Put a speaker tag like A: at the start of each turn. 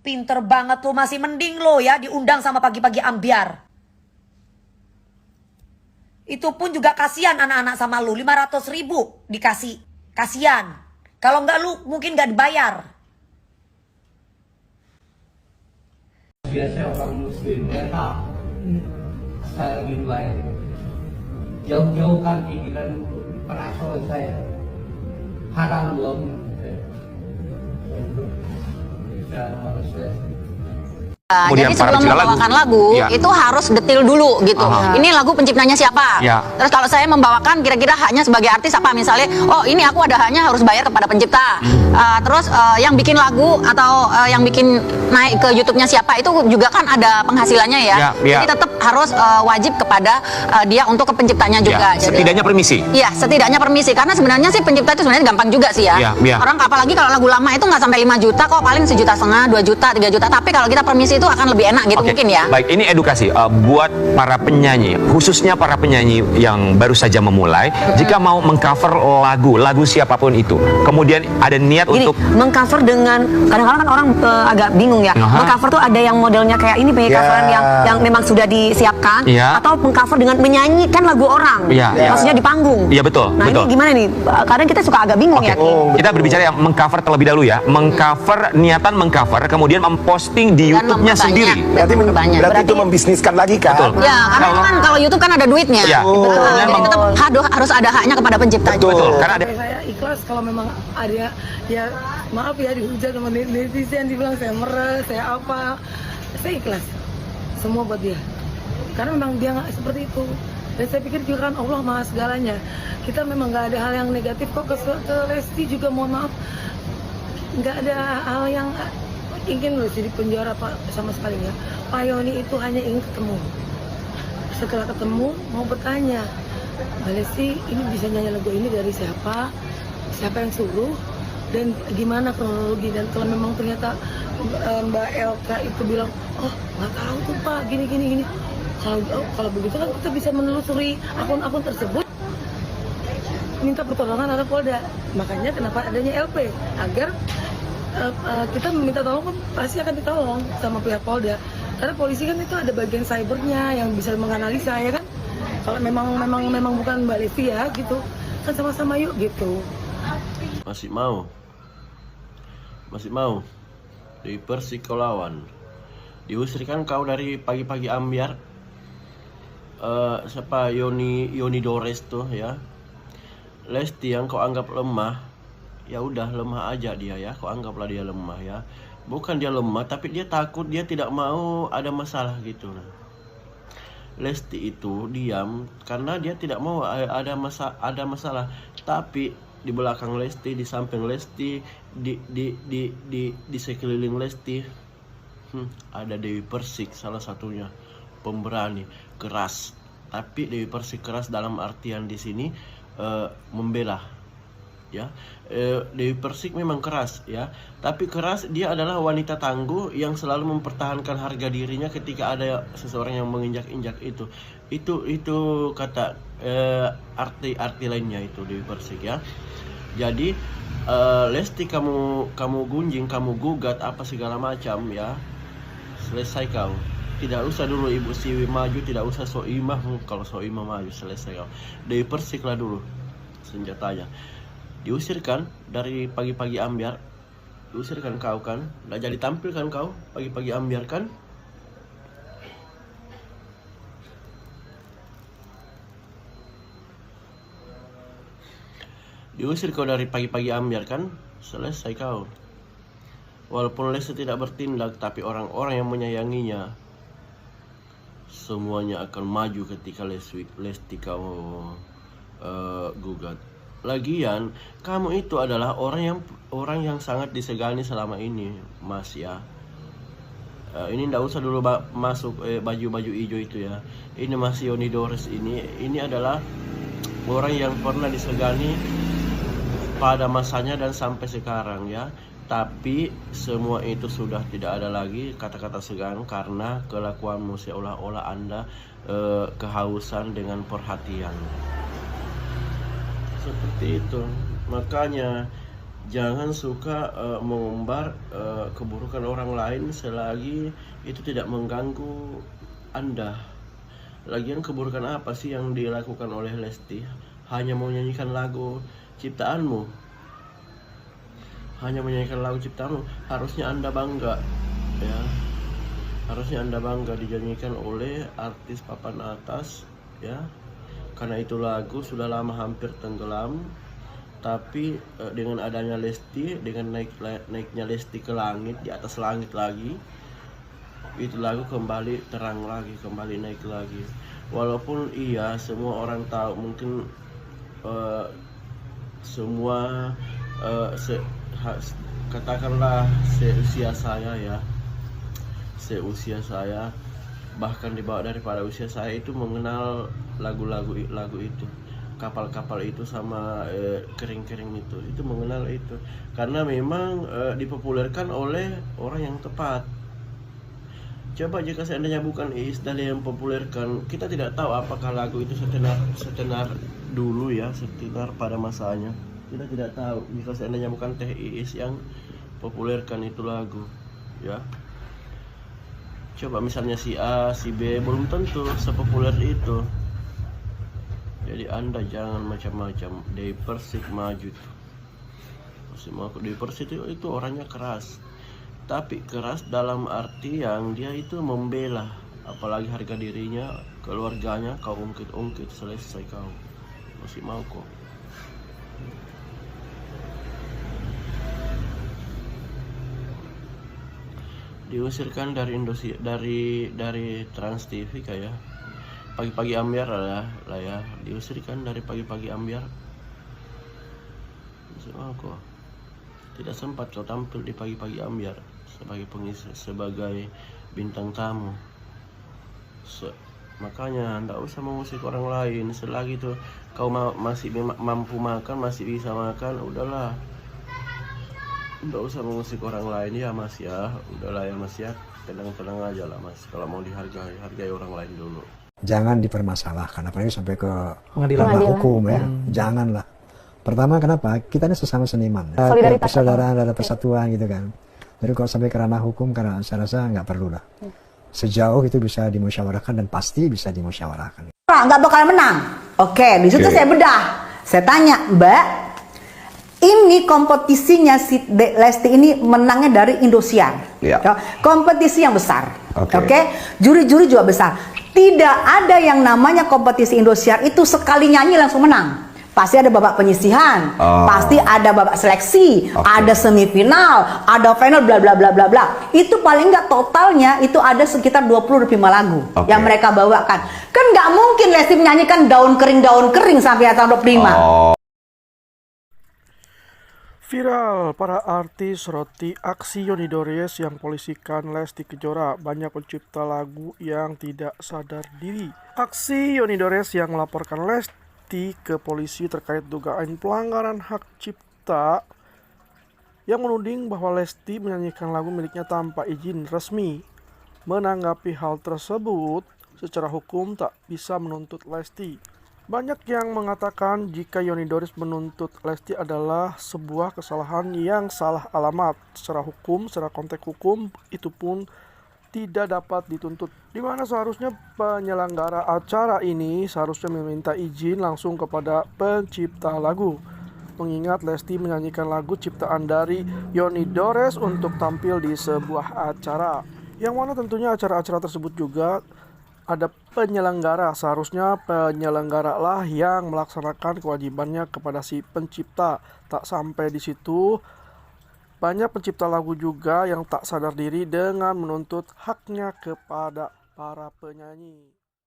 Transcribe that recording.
A: Pinter banget lo, masih mending lo ya diundang sama pagi-pagi ambiar. Itu pun juga kasihan anak-anak sama lu, 500.000 dikasih. Kasihan. Kalau enggak lu mungkin enggak dibayar.
B: Biasa orang muslim mereka saya lebih baik. Jauh-jauhkan pikiran perasaan saya. Haram belum.
C: Jadi sebelum membawakan lagu itu harus detail dulu gitu. Ini lagu penciptanya siapa? Terus kalau saya membawakan kira-kira haknya sebagai artis apa, misalnya, oh ini aku ada haknya harus bayar kepada pencipta. Terus yang bikin lagu atau yang bikin naik ke YouTube-nya siapa itu juga kan ada penghasilannya ya. Jadi tetap harus wajib kepada dia untuk ke penciptanya juga. Jadi,
D: setidaknya permisi.
C: Iya, setidaknya permisi, karena sebenarnya sih pencipta itu sebenarnya gampang juga sih ya. Orang apalagi kalau lagu lama itu nggak sampai 5 juta kok, paling 1,5 juta, 2 juta, 3 juta. Tapi kalau kita permisi itu akan lebih enak gitu mungkin ya.
D: Baik, ini edukasi buat para penyanyi, khususnya para penyanyi yang baru saja memulai. Jika mau mengcover lagu siapapun itu, kemudian ada niat
E: gini,
D: untuk
E: mengcover dengan, kadang-kadang kan orang agak bingung ya. Mengcover tuh ada yang modelnya kayak ini, penyanyi coveran yang memang sudah disiapkan, atau mengcover dengan menyanyikan lagu orang, maksudnya di panggung.
D: Iya betul.
E: Nah
D: betul.
E: ini gimana nih? Kadang kita suka agak bingung ya.
D: Kita berbicara yang mengcover terlebih dahulu ya. Mengcover, niatan mengcover, kemudian memposting di YouTube-nya sendiri.
F: Berarti itu membisniskan lagi kan?
D: Betul.
C: Ya, karena kan kalau YouTube kan ada duitnya. Jadi tetap harus ada haknya kepada pencipta.
D: Betul. Karena ada.
G: Saya ikhlas kalau memang ada, ya maaf ya dihujat sama netizen, dibilang saya meres, saya apa, saya ikhlas semua buat dia. Karena memang dia nggak seperti itu. Dan saya pikir juga kan Allah maha segalanya. Kita memang nggak ada hal yang negatif kok ke Lesti juga, mohon maaf, nggak ada hal yang ingin Lesti di penjara Pak sama sekali ya. Pak Yoni itu hanya ingin ketemu. Setelah ketemu mau bertanya, Mbak Lesti ini bisa nyanyi lagu ini dari siapa? Siapa yang suruh? Dan gimana kronologi? Dan kalau memang ternyata Mbak Elka itu bilang, oh nggak tahu tuh Pak, gini. Kalau begitu kan kita bisa menelusuri akun-akun tersebut, minta pertolongan ada Polda. Makanya kenapa adanya LP, agar kita meminta tolong pun pasti akan ditolong sama pihak Polda. Karena polisi kan itu ada bagian cybernya yang bisa menganalisa ya kan. Kalau memang bukan Mbak Lesti ya gitu, kan sama-sama yuk gitu.
H: Masih mau di persikolawan diusirkan kau dari pagi-pagi ambiar. Siapa Yoni Dores tuh ya. Lesti yang kau anggap lemah, ya udah lemah aja dia ya, kau anggaplah dia lemah ya. Bukan dia lemah, tapi dia takut, dia tidak mau ada masalah gitu. Lesti itu diam karena dia tidak mau ada masalah. Tapi di belakang Lesti, di samping Lesti, di sekeliling Lesti, ada Dewi Persik salah satunya, pemberani, keras. Tapi Dewi Persik keras dalam artian di sini membela. Ya, Dewi Persik memang keras ya, tapi keras dia adalah wanita tangguh yang selalu mempertahankan harga dirinya ketika ada seseorang yang menginjak-injak itu kata arti lainnya itu Dewi Persik ya. Jadi Lesti kamu gunjing, kamu gugat apa segala macam ya, selesai kau. Tidak usah dulu Ibu Siwi maju, tidak usah Soimah. Kalau Soimah maju selesai kau. Dewi Persik lah dulu senjatanya. Diusirkan dari pagi-pagi ambiar, diusirkan kau kan, nggak jadi tampil kan kau pagi-pagi ambiar kan. Diusir kau dari pagi-pagi ambiar kan, selesai kau. Walaupun Lesti tidak bertindak, tapi orang-orang yang menyayanginya semuanya akan maju ketika Lesti kau gugat. Lagian kamu itu adalah orang yang sangat disegani selama ini, Mas ya. Ini ndak usah dulu masuk baju-baju hijau itu ya. Ini Mas Yoni Dores ini adalah orang yang pernah disegani pada masanya dan sampai sekarang ya. Tapi semua itu sudah tidak ada lagi kata-kata segan karena kelakuanmu seolah-olah Anda kehausan dengan perhatian. Seperti itu. Makanya Jangan suka mengumbar keburukan orang lain selagi itu tidak mengganggu Anda. Lagian keburukan apa sih yang dilakukan oleh Lesti? Hanya mau nyanyikan lagu ciptaanmu. Hanya menyanyikan lagu ciptaanmu. Harusnya Anda bangga, ya. Harusnya Anda bangga dinyanyikan oleh artis papan atas, ya. Karena itu lagu sudah lama hampir tenggelam. Tapi dengan adanya Lesti, dengan naiknya Lesti ke langit, di atas langit lagi, itu lagu kembali terang lagi, kembali naik lagi. Walaupun iya semua orang tahu, mungkin semua katakanlah seusia saya, ya, seusia saya, bahkan di bawah daripada usia saya itu mengenal lagu itu, kapal-kapal itu sama kering-kering itu mengenal itu karena memang dipopulerkan oleh orang yang tepat. Coba jika seandainya bukan Iis Dahlia yang populerkan, kita tidak tahu apakah lagu itu setenar dulu, ya, setenar pada masanya. Kita tidak tahu jika seandainya bukan Teh Iis yang populerkan itu lagu, ya. Coba misalnya si A, si B belum tentu sepopuler itu. Jadi Anda jangan macam-macam. Dewi Persik maju tuh. Dewi Persik itu orangnya keras. Tapi keras dalam arti yang dia itu membela, apalagi harga dirinya, keluarganya, kau ungkit-ungkit, selesai kau. Masih mau kok. Diusirkan dari dari Trans TV kayak pagi-pagi ambiar lah ya, diusirkan dari pagi-pagi ambiar. Oh, kok tidak sempat kau tampil di pagi-pagi ambiar sebagai pengisi, sebagai bintang tamu. Makanya tidak usah mengusik orang lain selagi itu kau masih mampu makan, masih bisa makan, udahlah. Tidak usah mengusik orang lain, ya Mas, ya. Udahlah ya Mas, ya. Tenang-tenang aja lah Mas. Kalau mau dihargai, hargai orang lain dulu.
B: Jangan dipermasalahkan, apalagi sampai ke pengadilan hukum, ya. Janganlah. Pertama, kenapa? Kita ini sesama seniman. Persaudaraan, ada persatuan gitu kan. Jadi kalau sampai ke ranah hukum, karena saya rasa nggak perlu lah. Sejauh itu bisa dimusyawarahkan dan pasti bisa dimusyawarahkan.
I: Nggak bakal menang. Oke, di situ saya bedah. Saya tanya, Mbak, ini kompetisinya si Lesti ini menangnya dari Indosiar. Kompetisi yang besar. Oke. Juri-juri juga besar. Tidak ada yang namanya kompetisi Indosiar itu sekali nyanyi langsung menang. Pasti ada babak penyisihan, pasti ada babak seleksi, ada semifinal, ada final, bla bla bla bla bla. Itu paling nggak totalnya itu ada sekitar 25 lagu yang mereka bawakan. Kan nggak mungkin Lesti menyanyikan daun kering sampai tahun 25.
J: Viral, para artis soroti aksi Yoni Dores yang polisikan Lesti Kejora. Banyak pencipta lagu yang tidak sadar diri. Aksi Yoni Dores yang melaporkan Lesti ke polisi terkait dugaan pelanggaran hak cipta yang menuding bahwa Lesti menyanyikan lagu miliknya tanpa izin resmi. Menanggapi hal tersebut, secara hukum tak bisa menuntut Lesti. Banyak yang mengatakan jika Yoni Dores menuntut Lesti adalah sebuah kesalahan yang salah alamat. Secara hukum, secara konteks hukum, itu pun tidak dapat dituntut. Di mana seharusnya penyelenggara acara ini seharusnya meminta izin langsung kepada pencipta lagu. Mengingat Lesti menyanyikan lagu ciptaan dari Yoni Dores untuk tampil di sebuah acara. Yang mana tentunya acara-acara tersebut juga ada penyelenggara, seharusnya penyelenggara lah yang melaksanakan kewajibannya kepada si pencipta. Tak sampai di situ, banyak pencipta lagu juga yang tak sadar diri dengan menuntut haknya kepada para penyanyi.